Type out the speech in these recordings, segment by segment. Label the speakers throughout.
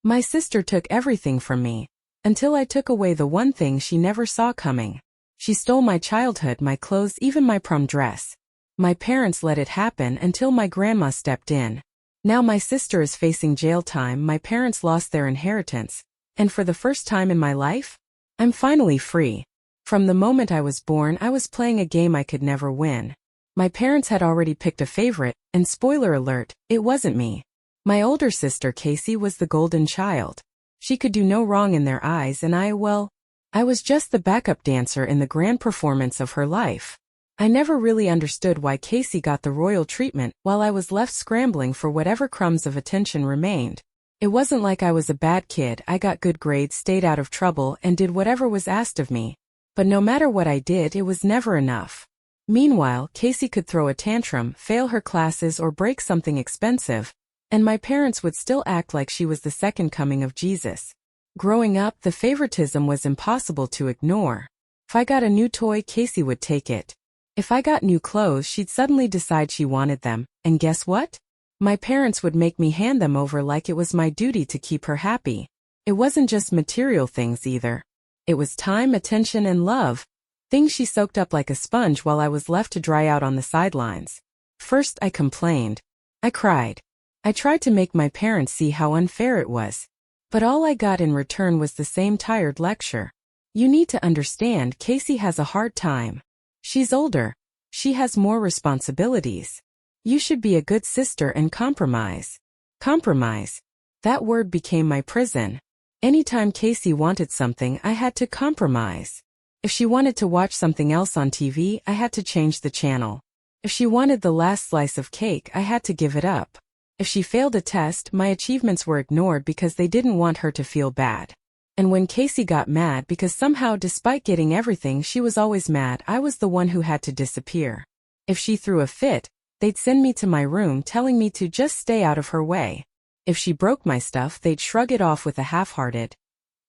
Speaker 1: My sister took everything from me, until I took away the one thing she never saw coming. She stole my childhood, my clothes, even my prom dress. My parents let it happen until my grandma stepped in. Now my sister is facing jail time, my parents lost their inheritance, and for the first time in my life, I'm finally free. From the moment I was born, I was playing a game I could never win. My parents had already picked a favorite, and spoiler alert, it wasn't me. My older sister Casey was the golden child. She could do no wrong in their eyes, and I was just the backup dancer in the grand performance of her life. I never really understood why Casey got the royal treatment while I was left scrambling for whatever crumbs of attention remained. It wasn't like I was a bad kid. I got good grades, stayed out of trouble, and did whatever was asked of me. But no matter what I did, it was never enough. Meanwhile, Casey could throw a tantrum, fail her classes, or break something expensive, and my parents would still act like she was the second coming of Jesus. Growing up, the favoritism was impossible to ignore. If I got a new toy, Casey would take it. If I got new clothes, she'd suddenly decide she wanted them, and guess what? My parents would make me hand them over like it was my duty to keep her happy. It wasn't just material things either. It was time, attention, and love, things she soaked up like a sponge while I was left to dry out on the sidelines. First, I complained. I cried. I tried to make my parents see how unfair it was. But all I got in return was the same tired lecture. You need to understand, Casey has a hard time. She's older. She has more responsibilities. You should be a good sister and compromise. Compromise. That word became my prison. Anytime Casey wanted something, I had to compromise. If she wanted to watch something else on TV, I had to change the channel. If she wanted the last slice of cake, I had to give it up. If she failed a test, my achievements were ignored because they didn't want her to feel bad. And when Casey got mad because somehow, despite getting everything, she was always mad, I was the one who had to disappear. If she threw a fit, they'd send me to my room telling me to just stay out of her way. If she broke my stuff, they'd shrug it off with a half-hearted,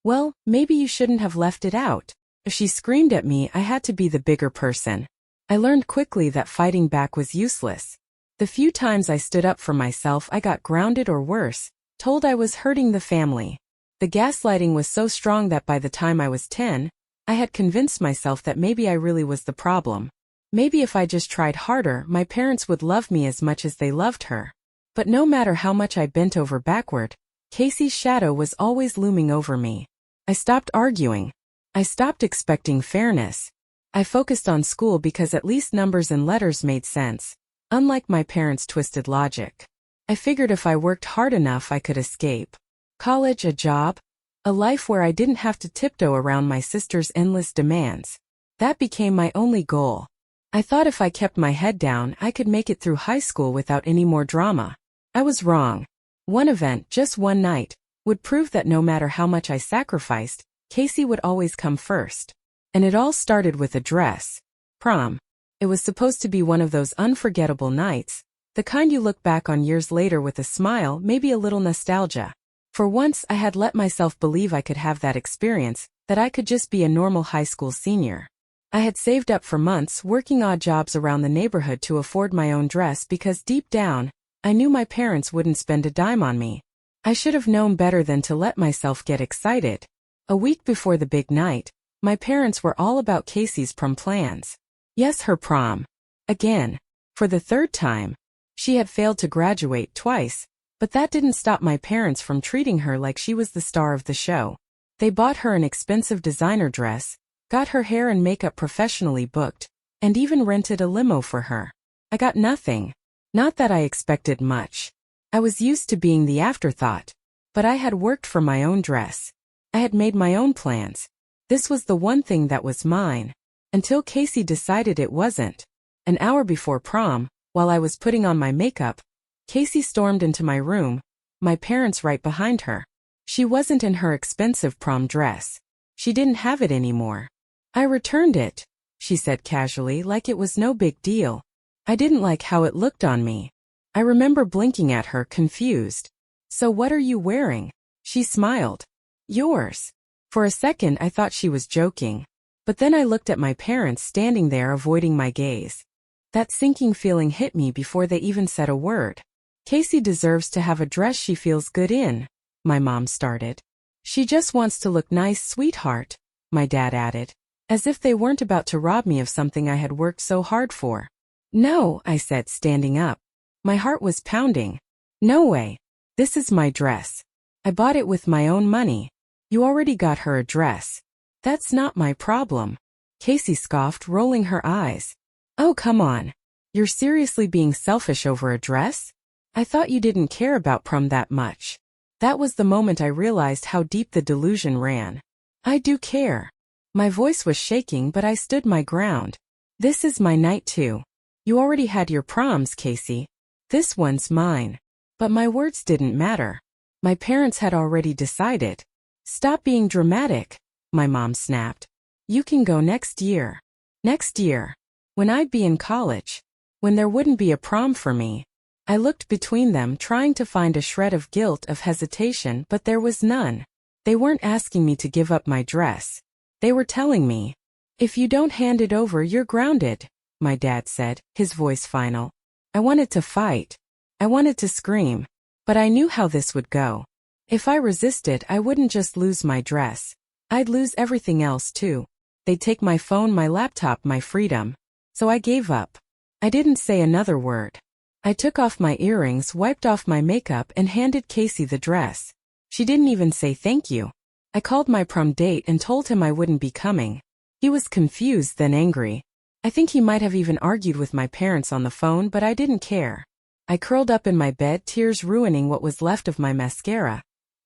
Speaker 1: "Well, maybe you shouldn't have left it out." If she screamed at me, I had to be the bigger person. I learned quickly that fighting back was useless. The few times I stood up for myself, I got grounded or worse, told I was hurting the family. The gaslighting was so strong that by the time I was 10, I had convinced myself that maybe I really was the problem. Maybe if I just tried harder, my parents would love me as much as they loved her. But no matter how much I bent over backward, Casey's shadow was always looming over me. I stopped arguing. I stopped expecting fairness. I focused on school because at least numbers and letters made sense, unlike my parents' twisted logic. I figured if I worked hard enough, I could escape. College, a job, a life where I didn't have to tiptoe around my sister's endless demands. That became my only goal. I thought if I kept my head down, I could make it through high school without any more drama. I was wrong. One event, just one night, would prove that no matter how much I sacrificed, Casey would always come first. And it all started with a dress. Prom. It was supposed to be one of those unforgettable nights, the kind you look back on years later with a smile, maybe a little nostalgia. For once, I had let myself believe I could have that experience, that I could just be a normal high school senior. I had saved up for months, working odd jobs around the neighborhood to afford my own dress because deep down, I knew my parents wouldn't spend a dime on me. I should have known better than to let myself get excited. A week before the big night, my parents were all about Casey's prom plans. Yes, her prom. Again. For the third time. She had failed to graduate twice, but that didn't stop my parents from treating her like she was the star of the show. They bought her an expensive designer dress, got her hair and makeup professionally booked, and even rented a limo for her. I got nothing. Not that I expected much. I was used to being the afterthought. But I had worked for my own dress. I had made my own plans. This was the one thing that was mine. Until Casey decided it wasn't. An hour before prom, while I was putting on my makeup, Casey stormed into my room, my parents right behind her. She wasn't in her expensive prom dress. She didn't have it anymore. "I returned it," she said casually, like it was no big deal. I didn't like how it looked on me. I remember blinking at her, confused. "So what are you wearing?" She smiled. "Yours." For a second I thought she was joking. But then I looked at my parents standing there avoiding my gaze. That sinking feeling hit me before they even said a word. Casey deserves to have a dress she feels good in. my mom started. She just wants to look nice, sweetheart, my dad added, as if they weren't about to rob me of something I had worked so hard for. No, I said, standing up. My heart was pounding. No way. This is my dress. I bought it with my own money. You already got her a dress. That's not my problem. Casey scoffed, rolling her eyes. Oh, come on. You're seriously being selfish over a dress? I thought you didn't care about prom that much. That was the moment I realized how deep the delusion ran. I do care. My voice was shaking, but I stood my ground. This is my night too. You already had your proms, Casey. This one's mine. But my words didn't matter. My parents had already decided. Stop being dramatic, my mom snapped. You can go next year. Next year. When I'd be in college. When there wouldn't be a prom for me. I looked between them, trying to find a shred of guilt, of hesitation, but there was none. They weren't asking me to give up my dress. They were telling me, if you don't hand it over, you're grounded, my dad said, his voice final. I wanted to fight. I wanted to scream. But I knew how this would go. If I resisted, I wouldn't just lose my dress. I'd lose everything else too. They'd take my phone, my laptop, my freedom. So I gave up. I didn't say another word. I took off my earrings, wiped off my makeup, and handed Casey the dress. She didn't even say thank you. I called my prom date and told him I wouldn't be coming. He was confused, then angry. I think he might have even argued with my parents on the phone, but I didn't care. I curled up in my bed, tears ruining what was left of my mascara,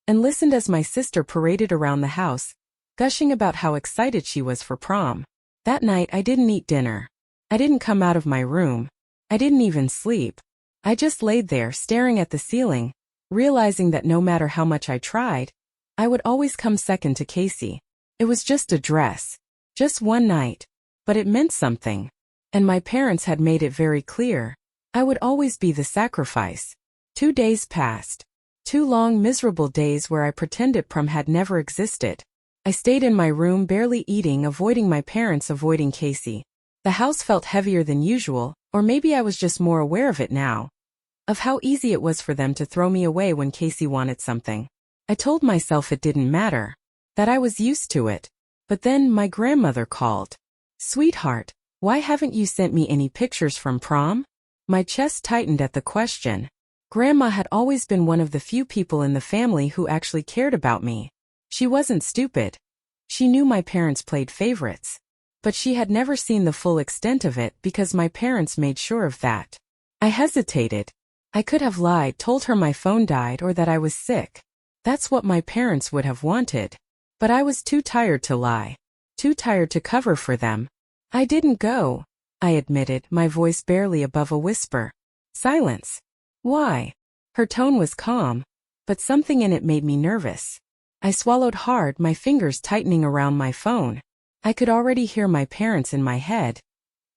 Speaker 1: and listened as my sister paraded around the house, gushing about how excited she was for prom. That night I didn't eat dinner. I didn't come out of my room. I didn't even sleep. I just laid there staring at the ceiling, realizing that no matter how much I tried, I would always come second to Casey. It was just a dress. Just one night. But it meant something. And my parents had made it very clear. I would always be the sacrifice. 2 days passed. 2 long, miserable days where I pretended prom had never existed. I stayed in my room, barely eating, avoiding my parents, avoiding Casey. The house felt heavier than usual, or maybe I was just more aware of it now. Of how easy it was for them to throw me away when Casey wanted something. I told myself it didn't matter. That I was used to it. But then my grandmother called. Sweetheart, why haven't you sent me any pictures from prom? My chest tightened at the question. Grandma had always been one of the few people in the family who actually cared about me. She wasn't stupid. She knew my parents played favorites. But she had never seen the full extent of it because my parents made sure of that. I hesitated. I could have lied, told her my phone died or that I was sick. That's what my parents would have wanted. But I was too tired to lie. Too tired to cover for them. I didn't go, I admitted, my voice barely above a whisper. Silence. Why? Her tone was calm, but something in it made me nervous. I swallowed hard, my fingers tightening around my phone. I could already hear my parents in my head.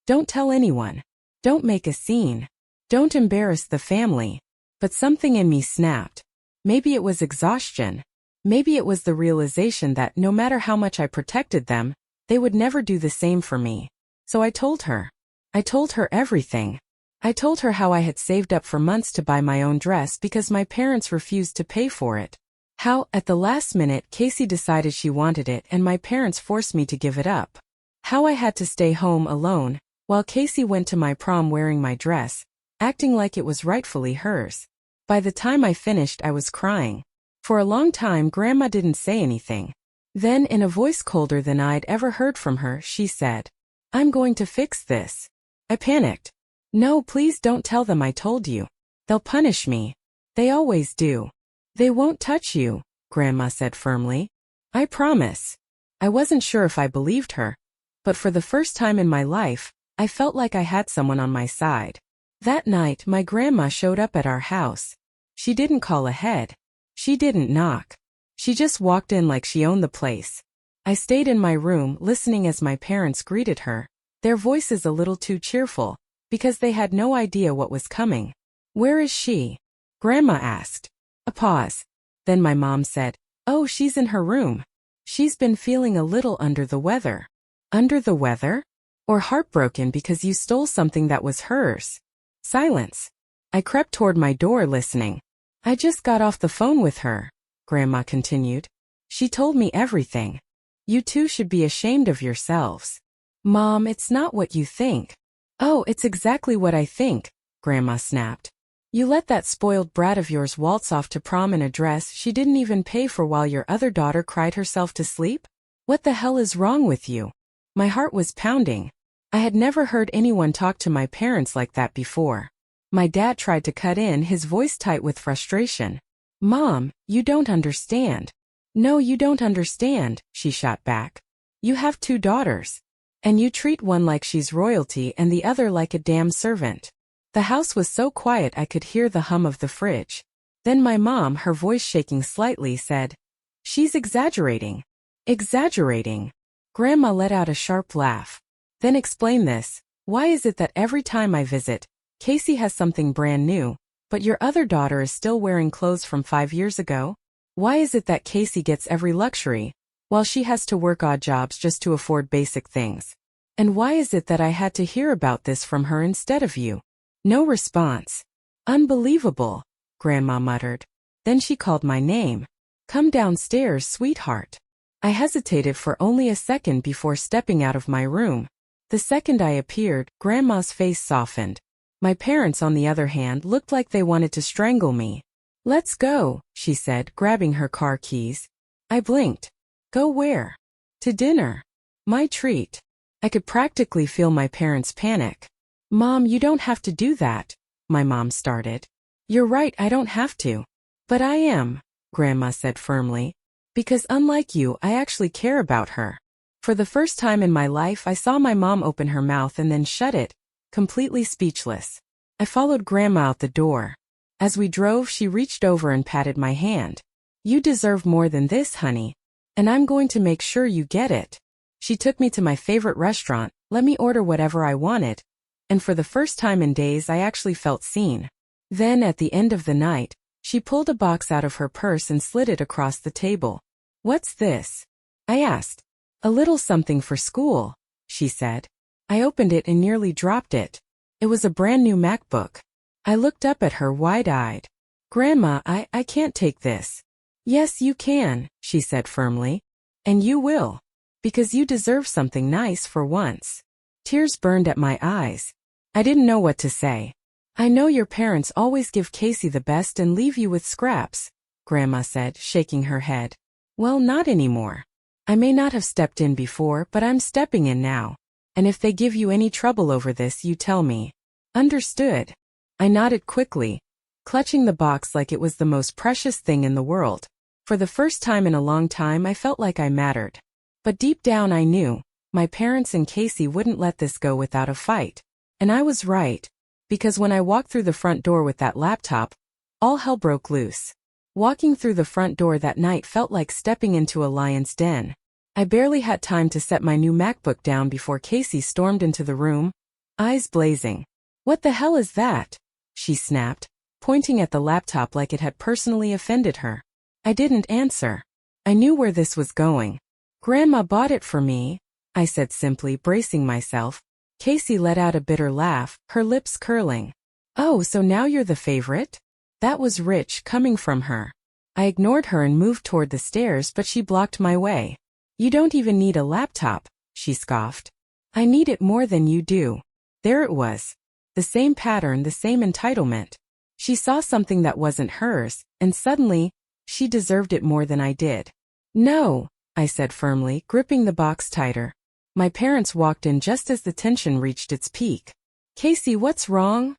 Speaker 1: Don't tell anyone. Don't make a scene. Don't embarrass the family. But something in me snapped. Maybe it was exhaustion. Maybe it was the realization that no matter how much I protected them, they would never do the same for me. So I told her. I told her everything. I told her how I had saved up for months to buy my own dress because my parents refused to pay for it. How, at the last minute, Casey decided she wanted it and my parents forced me to give it up. How I had to stay home alone, while Casey went to my prom wearing my dress, acting like it was rightfully hers. By the time I finished, I was crying. For a long time, Grandma didn't say anything. Then, in a voice colder than I'd ever heard from her, she said, I'm going to fix this. I panicked. No, please don't tell them I told you. They'll punish me. They always do. They won't touch you, Grandma said firmly. I promise. I wasn't sure if I believed her, but for the first time in my life, I felt like I had someone on my side. That night, my grandma showed up at our house. She didn't call ahead. She didn't knock. She just walked in like she owned the place. I stayed in my room, listening as my parents greeted her, their voices a little too cheerful, because they had no idea what was coming. Where is she? Grandma asked. A pause. Then my mom said, Oh, she's in her room. She's been feeling a little under the weather. Under the weather? Or heartbroken because you stole something that was hers? Silence. I crept toward my door listening. I just got off the phone with her, Grandma continued. She told me everything. You two should be ashamed of yourselves. Mom, it's not what you think. Oh, it's exactly what I think, Grandma snapped. You let that spoiled brat of yours waltz off to prom in a dress she didn't even pay for while your other daughter cried herself to sleep? What the hell is wrong with you? My heart was pounding. I had never heard anyone talk to my parents like that before. My dad tried to cut in, his voice tight with frustration. Mom, you don't understand. No, you don't understand, she shot back. You have 2 daughters. And you treat one like she's royalty and the other like a damn servant. The house was so quiet I could hear the hum of the fridge. Then my mom, her voice shaking slightly, said, She's exaggerating. Exaggerating. Grandma let out a sharp laugh. Then explain this. Why is it that every time I visit, Casey has something brand new, but your other daughter is still wearing clothes from 5 years ago? Why is it that Casey gets every luxury, while she has to work odd jobs just to afford basic things? And why is it that I had to hear about this from her instead of you? No response. Unbelievable, Grandma muttered. Then she called my name. Come downstairs, sweetheart. I hesitated for only a second before stepping out of my room. The second I appeared, Grandma's face softened. My parents, on the other hand, looked like they wanted to strangle me. Let's go, she said, grabbing her car keys. I blinked. Go where? To dinner. My treat. I could practically feel my parents' panic. Mom, you don't have to do that, my mom started. You're right, I don't have to. But I am, Grandma said firmly. Because unlike you, I actually care about her. For the first time in my life, I saw my mom open her mouth and then shut it, completely speechless. I followed Grandma out the door. As we drove, she reached over and patted my hand. You deserve more than this, honey. And I'm going to make sure you get it. She took me to my favorite restaurant, let me order whatever I wanted. And for the first time in days, I actually felt seen. Then, at the end of the night, she pulled a box out of her purse and slid it across the table. What's this? I asked. A little something for school, she said. I opened it and nearly dropped it. It was a brand new MacBook. I looked up at her wide-eyed. Grandma, I can't take this. Yes, you can, she said firmly. And you will. Because you deserve something nice for once. Tears burned at my eyes. I didn't know what to say. I know your parents always give Casey the best and leave you with scraps, Grandma said, shaking her head. Well, not anymore. I may not have stepped in before, but I'm stepping in now. And if they give you any trouble over this, you tell me. Understood. I nodded quickly, clutching the box like it was the most precious thing in the world. For the first time in a long time, I felt like I mattered. But deep down I knew, my parents and Casey wouldn't let this go without a fight. And I was right. Because when I walked through the front door with that laptop, all hell broke loose. Walking through the front door that night felt like stepping into a lion's den. I barely had time to set my new MacBook down before Casey stormed into the room, eyes blazing. What the hell is that? She snapped, pointing at the laptop like it had personally offended her. I didn't answer. I knew where this was going. Grandma bought it for me, I said simply, bracing myself. Casey let out a bitter laugh, her lips curling. Oh, so now you're the favorite? That was rich coming from her. I ignored her and moved toward the stairs, but she blocked my way. You don't even need a laptop, she scoffed. I need it more than you do. There it was. The same pattern, the same entitlement. She saw something that wasn't hers, and suddenly, she deserved it more than I did. No, I said firmly, gripping the box tighter. My parents walked in just as the tension reached its peak. Casey, what's wrong?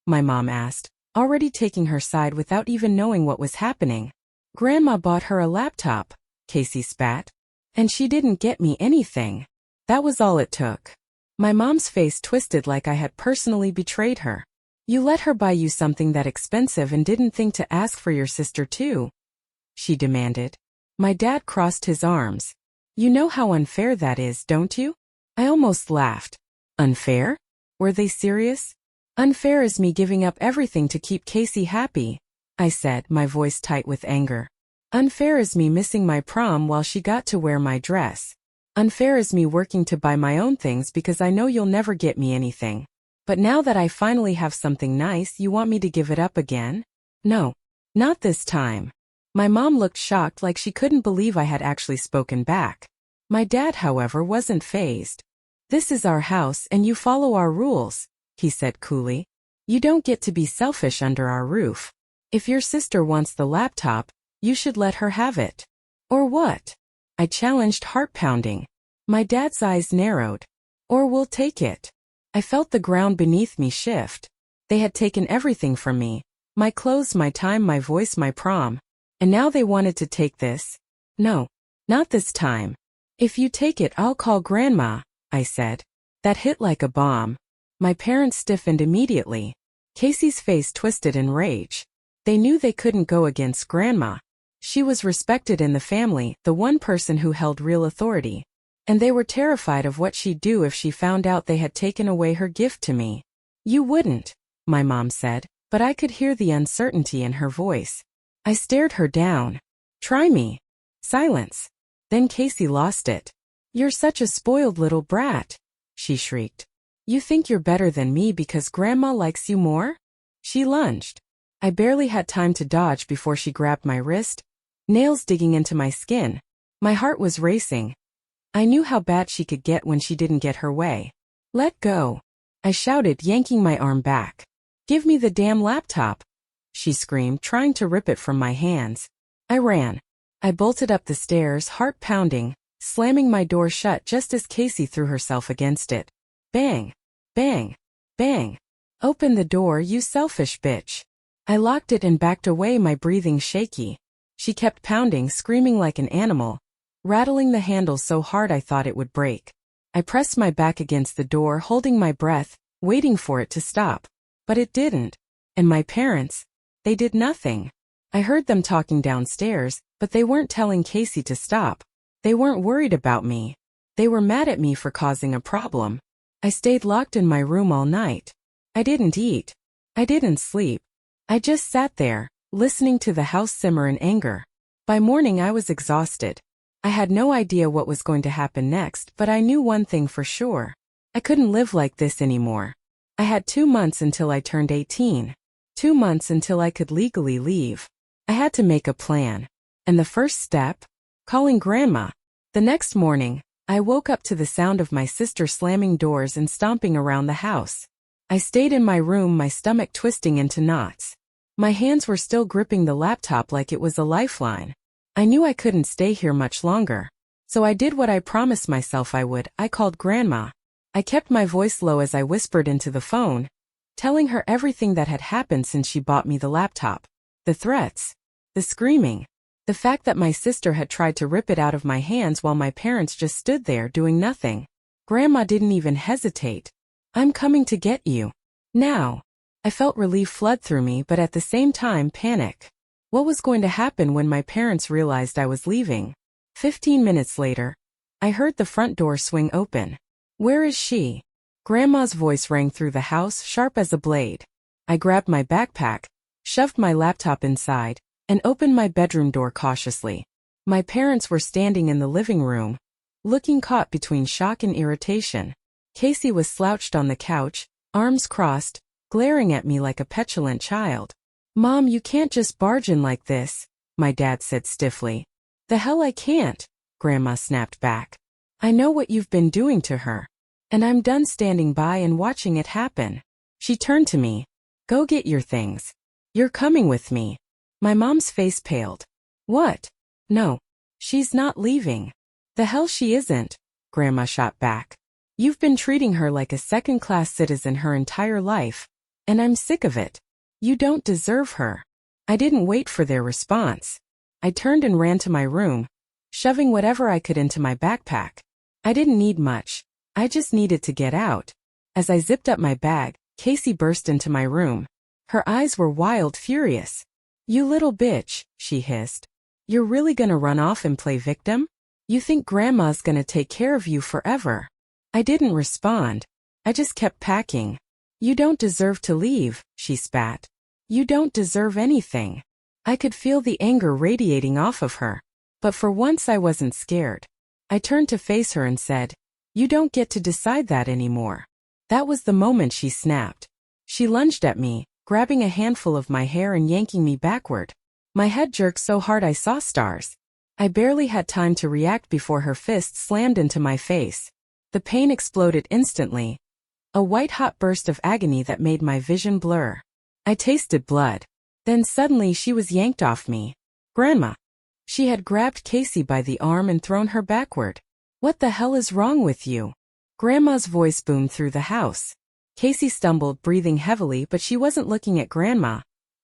Speaker 1: My mom asked, already taking her side without even knowing what was happening. Grandma bought her a laptop, Casey spat. And she didn't get me anything. That was all it took. My mom's face twisted like I had personally betrayed her. You let her buy you something that expensive and didn't think to ask for your sister too? She demanded. My dad crossed his arms. You know how unfair that is, don't you? I almost laughed. Unfair? Were they serious? Unfair is me giving up everything to keep Casey happy, I said, my voice tight with anger. Unfair is me missing my prom while she got to wear my dress. Unfair is me working to buy my own things because I know you'll never get me anything. But now that I finally have something nice, you want me to give it up again? No. Not this time. My mom looked shocked like she couldn't believe I had actually spoken back. My dad, however, wasn't fazed. "This is our house and you follow our rules," he said coolly. "You don't get to be selfish under our roof. If your sister wants the laptop, you should let her have it." "Or what?" I challenged, heart pounding. My dad's eyes narrowed. "Or we'll take it." I felt the ground beneath me shift. They had taken everything from me. My clothes, my time, my voice, my prom. And now they wanted to take this? "No. Not this time. If you take it, I'll call Grandma," I said. That hit like a bomb. My parents stiffened immediately. Casey's face twisted in rage. They knew they couldn't go against Grandma. She was respected in the family, the one person who held real authority. And they were terrified of what she'd do if she found out they had taken away her gift to me. "You wouldn't," my mom said, but I could hear the uncertainty in her voice. I stared her down. "Try me." Silence. Then Casey lost it. "You're such a spoiled little brat," she shrieked. "You think you're better than me because Grandma likes you more?" She lunged. I barely had time to dodge before she grabbed my wrist, nails digging into my skin. My heart was racing. I knew how bad she could get when she didn't get her way. "Let go," I shouted, yanking my arm back. "Give me the damn laptop," she screamed, trying to rip it from my hands. I ran. I bolted up the stairs, heart pounding, slamming my door shut just as Casey threw herself against it. Bang! Bang! Bang! "Open the door, you selfish bitch." I locked it and backed away, my breathing shaky. She kept pounding, screaming like an animal, rattling the handle so hard I thought it would break. I pressed my back against the door, holding my breath, waiting for it to stop. But it didn't. And my parents, they did nothing. I heard them talking downstairs, but they weren't telling Casey to stop. They weren't worried about me. They were mad at me for causing a problem. I stayed locked in my room all night. I didn't eat. I didn't sleep. I just sat there, listening to the house simmer in anger. By morning I was exhausted. I had no idea what was going to happen next, but I knew one thing for sure. I couldn't live like this anymore. I had 2 months until I turned 18. 2 months until I could legally leave. I had to make a plan. And the first step? Calling Grandma. The next morning, I woke up to the sound of my sister slamming doors and stomping around the house. I stayed in my room, my stomach twisting into knots. My hands were still gripping the laptop like it was a lifeline. I knew I couldn't stay here much longer. So I did what I promised myself I would. I called Grandma. I kept my voice low as I whispered into the phone, telling her everything that had happened since she bought me the laptop. The threats. The screaming. The fact that my sister had tried to rip it out of my hands while my parents just stood there doing nothing. Grandma didn't even hesitate. "I'm coming to get you. Now." I felt relief flood through me, but at the same time panic. What was going to happen when my parents realized I was leaving? 15 minutes later, I heard the front door swing open. "Where is she?" Grandma's voice rang through the house, sharp as a blade. I grabbed my backpack, shoved my laptop inside, and opened my bedroom door cautiously. My parents were standing in the living room, looking caught between shock and irritation. Casey was slouched on the couch, arms crossed, glaring at me like a petulant child. "Mom, you can't just barge in like this," my dad said stiffly. "The hell I can't," Grandma snapped back. "I know what you've been doing to her. And I'm done standing by and watching it happen." She turned to me. "Go get your things. You're coming with me." My mom's face paled. "What? No. She's not leaving." "The hell she isn't," Grandma shot back. "You've been treating her like a second-class citizen her entire life. And I'm sick of it. You don't deserve her." I didn't wait for their response. I turned and ran to my room, shoving whatever I could into my backpack. I didn't need much. I just needed to get out. As I zipped up my bag, Casey burst into my room. Her eyes were wild, furious. "You little bitch," she hissed. "You're really gonna run off and play victim? You think Grandma's gonna take care of you forever?" I didn't respond. I just kept packing. "You don't deserve to leave," she spat. "You don't deserve anything." I could feel the anger radiating off of her. But for once I wasn't scared. I turned to face her and said, "You don't get to decide that anymore." That was the moment she snapped. She lunged at me, grabbing a handful of my hair and yanking me backward. My head jerked so hard I saw stars. I barely had time to react before her fist slammed into my face. The pain exploded instantly. A white-hot burst of agony that made my vision blur. I tasted blood. Then suddenly she was yanked off me. Grandma. She had grabbed Casey by the arm and thrown her backward. What the hell is wrong with you? Grandma's voice boomed through the house. Casey stumbled, breathing heavily, but she wasn't looking at Grandma.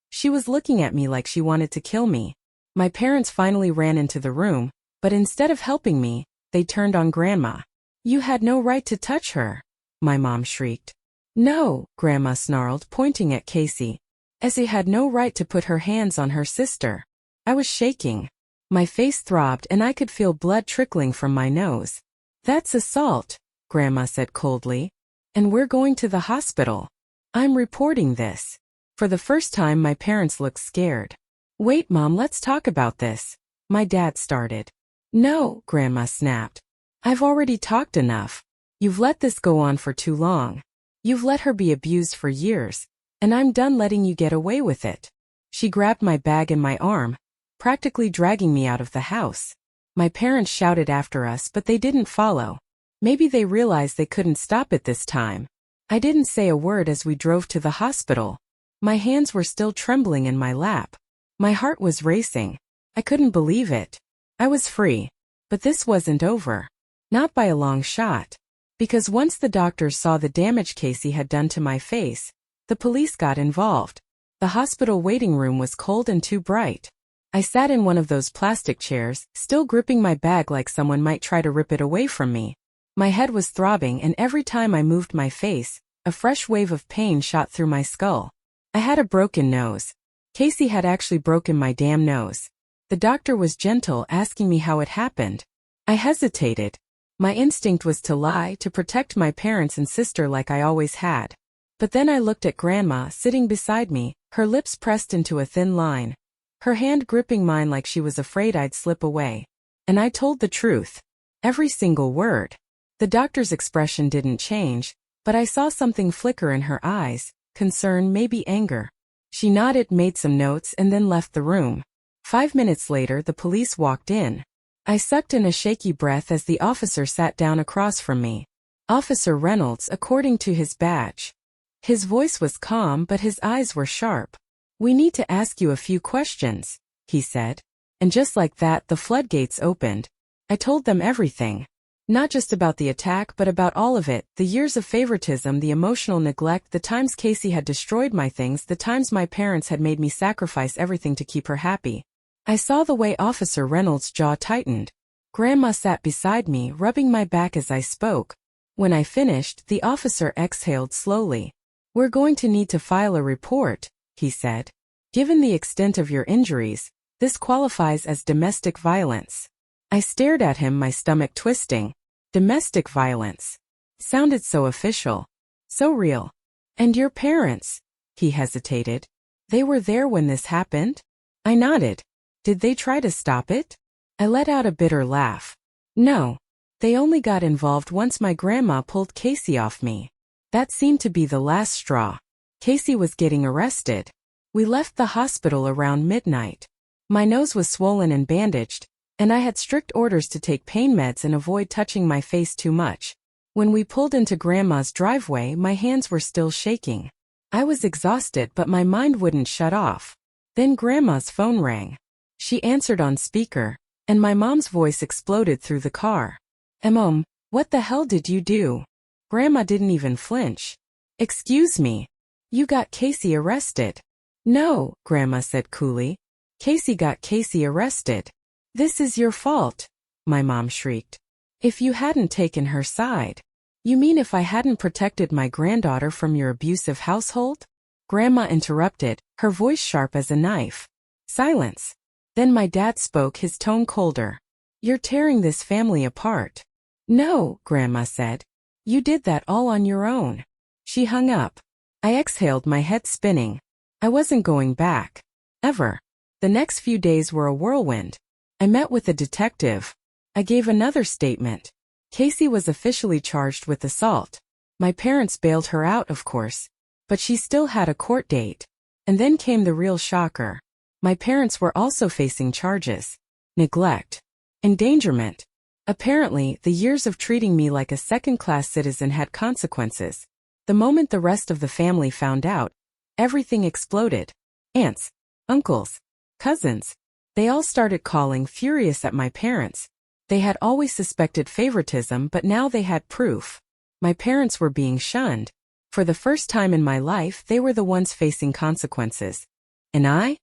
Speaker 1: She was looking at me like she wanted to kill me. My parents finally ran into the room, but instead of helping me, they turned on Grandma. You had no right to touch her, my mom shrieked. No, Grandma snarled, pointing at Casey. Essie had no right to put her hands on her sister. I was shaking. My face throbbed and I could feel blood trickling from my nose. That's assault, Grandma said coldly. And we're going to the hospital. I'm reporting this. For the first time my parents looked scared. Wait, Mom, let's talk about this. My dad started. No, Grandma snapped. I've already talked enough. You've let this go on for too long. You've let her be abused for years, and I'm done letting you get away with it. She grabbed my bag and my arm, practically dragging me out of the house. My parents shouted after us, but they didn't follow. Maybe they realized they couldn't stop it this time. I didn't say a word as we drove to the hospital. My hands were still trembling in my lap. My heart was racing. I couldn't believe it. I was free. But this wasn't over. Not by a long shot. Because once the doctors saw the damage Casey had done to my face, the police got involved. The hospital waiting room was cold and too bright. I sat in one of those plastic chairs, still gripping my bag like someone might try to rip it away from me. My head was throbbing, and every time I moved my face, a fresh wave of pain shot through my skull. I had a broken nose. Casey had actually broken my damn nose. The doctor was gentle, asking me how it happened. I hesitated. My instinct was to lie, to protect my parents and sister like I always had. But then I looked at Grandma sitting beside me, her lips pressed into a thin line. Her hand gripping mine like she was afraid I'd slip away. And I told the truth. Every single word. The doctor's expression didn't change, but I saw something flicker in her eyes, concern, maybe anger. She nodded, made some notes, and then left the room. 5 minutes later, the police walked in. I sucked in a shaky breath as the officer sat down across from me. Officer Reynolds, according to his badge. His voice was calm, but his eyes were sharp. We need to ask you a few questions, he said. And just like that, the floodgates opened. I told them everything. Not just about the attack, but about all of it, the years of favoritism, the emotional neglect, the times Casey had destroyed my things, the times my parents had made me sacrifice everything to keep her happy. I saw the way Officer Reynolds' jaw tightened. Grandma sat beside me, rubbing my back as I spoke. When I finished, the officer exhaled slowly. We're going to need to file a report, he said. Given the extent of your injuries, this qualifies as domestic violence. I stared at him, my stomach twisting. Domestic violence. Sounded so official. So real. And your parents? He hesitated. They were there when this happened? I nodded. Did they try to stop it? I let out a bitter laugh. No. They only got involved once my grandma pulled Casey off me. That seemed to be the last straw. Casey was getting arrested. We left the hospital around midnight. My nose was swollen and bandaged, and I had strict orders to take pain meds and avoid touching my face too much. When we pulled into Grandma's driveway, my hands were still shaking. I was exhausted, but my mind wouldn't shut off. Then Grandma's phone rang. She answered on speaker, and my mom's voice exploded through the car. Mom, what the hell did you do? Grandma didn't even flinch. Excuse me. You got Casey arrested. No, Grandma said coolly. Casey got Casey arrested. This is your fault, my mom shrieked. If you hadn't taken her side. You mean if I hadn't protected my granddaughter from your abusive household? Grandma interrupted, her voice sharp as a knife. Silence. Then my dad spoke, his tone colder. You're tearing this family apart. No, Grandma said. You did that all on your own. She hung up. I exhaled, my head spinning. I wasn't going back. Ever. The next few days were a whirlwind. I met with a detective. I gave another statement. Casey was officially charged with assault. My parents bailed her out, of course. But she still had a court date. And then came the real shocker. My parents were also facing charges. Neglect. Endangerment. Apparently, the years of treating me like a second-class citizen had consequences. The moment the rest of the family found out, everything exploded. Aunts, uncles, cousins. They all started calling, furious at my parents. They had always suspected favoritism, but now they had proof. My parents were being shunned. For the first time in my life, they were the ones facing consequences. And I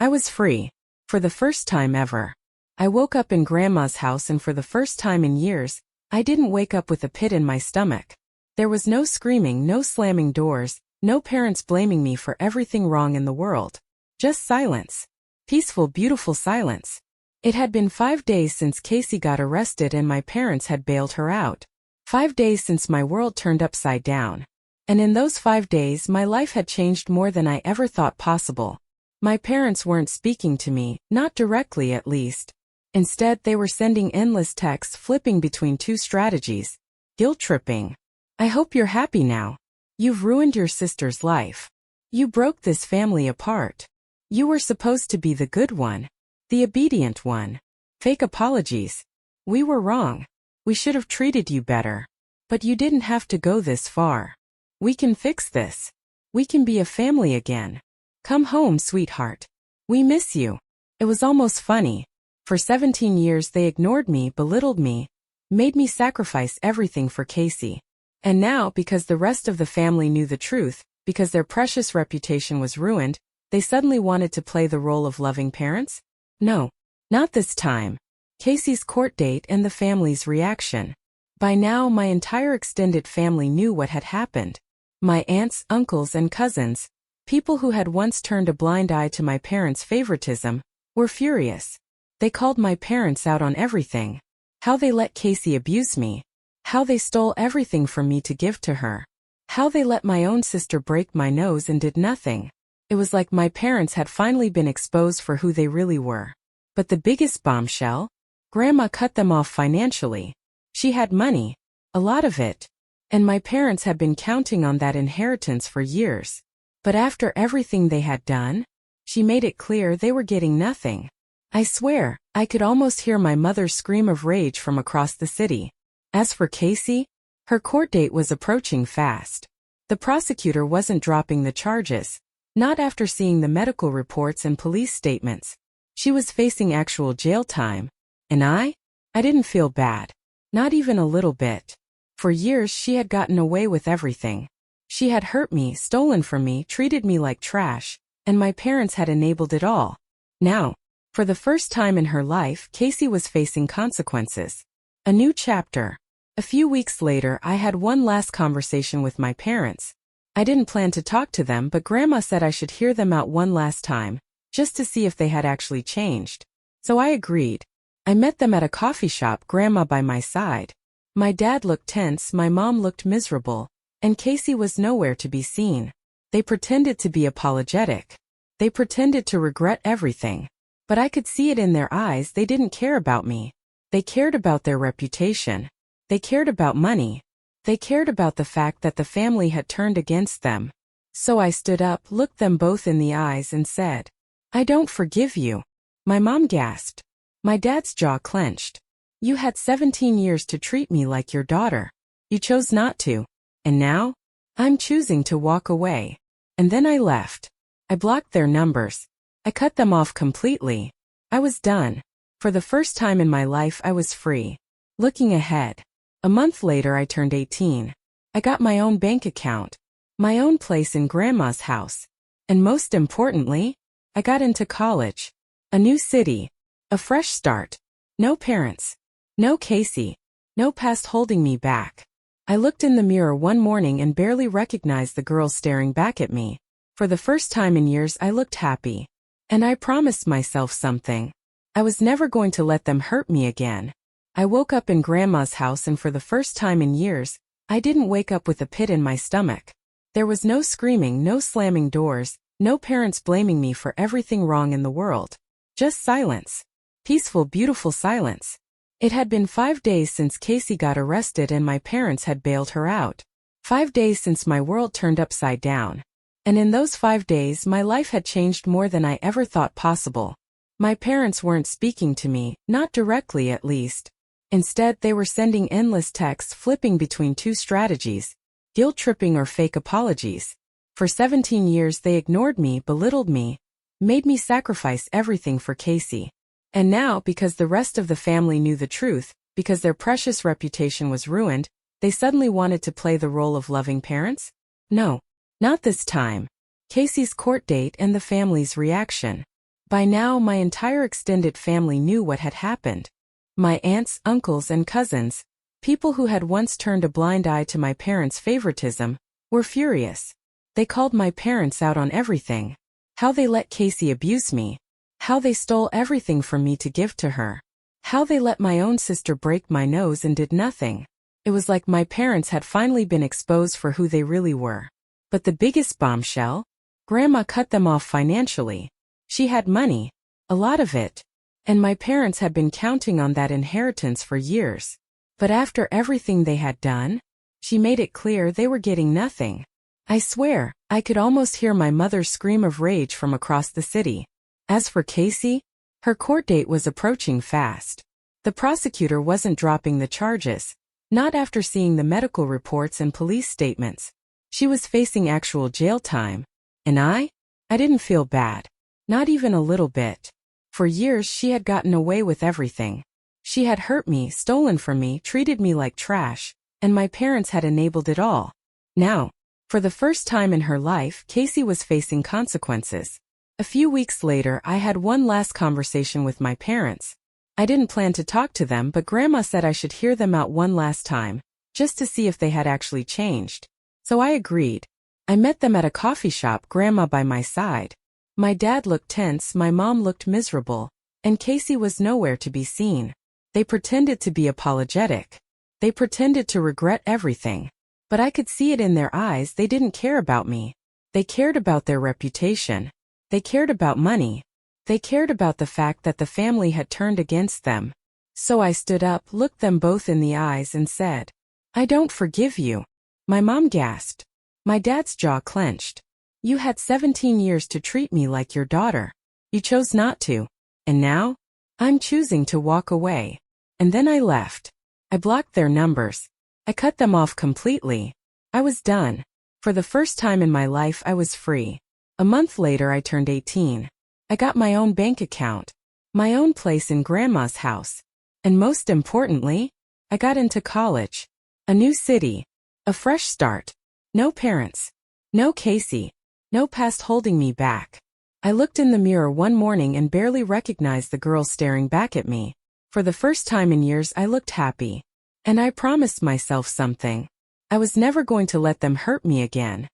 Speaker 1: was free. For the first time ever. I woke up in Grandma's house, and for the first time in years, I didn't wake up with a pit in my stomach. There was no screaming, no slamming doors, no parents blaming me for everything wrong in the world. Just silence. Peaceful, beautiful silence. It had been 5 days since Casey got arrested and my parents had bailed her out. 5 days since my world turned upside down. And in those 5 days my life had changed more than I ever thought possible. My parents weren't speaking to me, not directly at least. Instead, they were sending endless texts, flipping between two strategies. Guilt-tripping. I hope you're happy now. You've ruined your sister's life. You broke this family apart. You were supposed to be the good one. The obedient one. Fake apologies. We were wrong. We should have treated you better. But you didn't have to go this far. We can fix this. We can be a family again. Come home, sweetheart. We miss you. It was almost funny. For 17 years they ignored me, belittled me, made me sacrifice everything for Casey. And now, because the rest of the family knew the truth, because their precious reputation was ruined, they suddenly wanted to play the role of loving parents? No, not this time. Casey's court date and the family's reaction. By now my entire extended family knew what had happened. My aunts, uncles, and cousins, people who had once turned a blind eye to my parents' favoritism, were furious. They called my parents out on everything. How they let Casey abuse me. How they stole everything from me to give to her. How they let my own sister break my nose and did nothing. It was like my parents had finally been exposed for who they really were. But the biggest bombshell? Grandma cut them off financially. She had money. A lot of it. And my parents had been counting on that inheritance for years. But after everything they had done, she made it clear they were getting nothing. I swear, I could almost hear my mother's scream of rage from across the city. As for Casey, her court date was approaching fast. The prosecutor wasn't dropping the charges. Not after seeing the medical reports and police statements. She was facing actual jail time. And I didn't feel bad. Not even a little bit. For years she had gotten away with everything. She had hurt me, stolen from me, treated me like trash, and my parents had enabled it all. Now, for the first time in her life, Casey was facing consequences. A new chapter. A few weeks later, I had one last conversation with my parents. I didn't plan to talk to them, but Grandma said I should hear them out one last time, just to see if they had actually changed. So I agreed. I met them at a coffee shop, Grandma by my side. My dad looked tense, my mom looked miserable, and Casey was nowhere to be seen. They pretended to be apologetic. They pretended to regret everything. But I could see it in their eyes, they didn't care about me. They cared about their reputation. They cared about money. They cared about the fact that the family had turned against them. So I stood up, looked them both in the eyes and said, "I don't forgive you." My mom gasped. My dad's jaw clenched. "You had 17 years to treat me like your daughter. You chose not to. And now? I'm choosing to walk away." And then I left. I blocked their numbers. I cut them off completely. I was done. For the first time in my life I was free. Looking ahead. A month later I turned 18. I got my own bank account. My own place in Grandma's house. And most importantly, I got into college. A new city. A fresh start. No parents. No Casey. No past holding me back. I looked in the mirror one morning and barely recognized the girl staring back at me. For the first time in years I looked happy. And I promised myself something. I was never going to let them hurt me again. I woke up in Grandma's house, and for the first time in years, I didn't wake up with a pit in my stomach. There was no screaming, no slamming doors, no parents blaming me for everything wrong in the world. Just silence. Peaceful, beautiful silence. It had been 5 days since Casey got arrested and my parents had bailed her out. 5 days since my world turned upside down. And in those 5 days my life had changed more than I ever thought possible. My parents weren't speaking to me, not directly at least. Instead, they were sending endless texts flipping between two strategies: guilt-tripping or fake apologies. For 17 years they ignored me, belittled me, made me sacrifice everything for Casey. And now, because the rest of the family knew the truth, because their precious reputation was ruined, they suddenly wanted to play the role of loving parents? No, not this time. Casey's court date and the family's reaction. By now my entire extended family knew what had happened. My aunts, uncles, and cousins, people who had once turned a blind eye to my parents' favoritism, were furious. They called my parents out on everything. How they let Casey abuse me. How they stole everything from me to give to her. How they let my own sister break my nose and did nothing. It was like my parents had finally been exposed for who they really were. But the biggest bombshell? Grandma cut them off financially. She had money. A lot of it. And my parents had been counting on that inheritance for years. But after everything they had done, she made it clear they were getting nothing. I swear, I could almost hear my mother's scream of rage from across the city. As for Casey, her court date was approaching fast. The prosecutor wasn't dropping the charges, not after seeing the medical reports and police statements. She was facing actual jail time. And I didn't feel bad. Not even a little bit. For years she had gotten away with everything. She had hurt me, stolen from me, treated me like trash, and my parents had enabled it all. Now, for the first time in her life, Casey was facing consequences. A few weeks later, I had one last conversation with my parents. I didn't plan to talk to them, but Grandma said I should hear them out one last time, just to see if they had actually changed. So I agreed. I met them at a coffee shop, Grandma by my side. My dad looked tense, my mom looked miserable, and Casey was nowhere to be seen. They pretended to be apologetic. They pretended to regret everything. But I could see it in their eyes. They didn't care about me. They cared about their reputation. They cared about money. They cared about the fact that the family had turned against them. So I stood up, looked them both in the eyes and said, "I don't forgive you." My mom gasped. My dad's jaw clenched. "You had 17 years to treat me like your daughter. You chose not to. And now? I'm choosing to walk away." And then I left. I blocked their numbers. I cut them off completely. I was done. For the first time in my life I was free. A month later I turned 18. I got my own bank account. My own place in Grandma's house. And most importantly, I got into college. A new city. A fresh start. No parents. No Casey. No past holding me back. I looked in the mirror one morning and barely recognized the girl staring back at me. For the first time in years I looked happy. And I promised myself something. I was never going to let them hurt me again.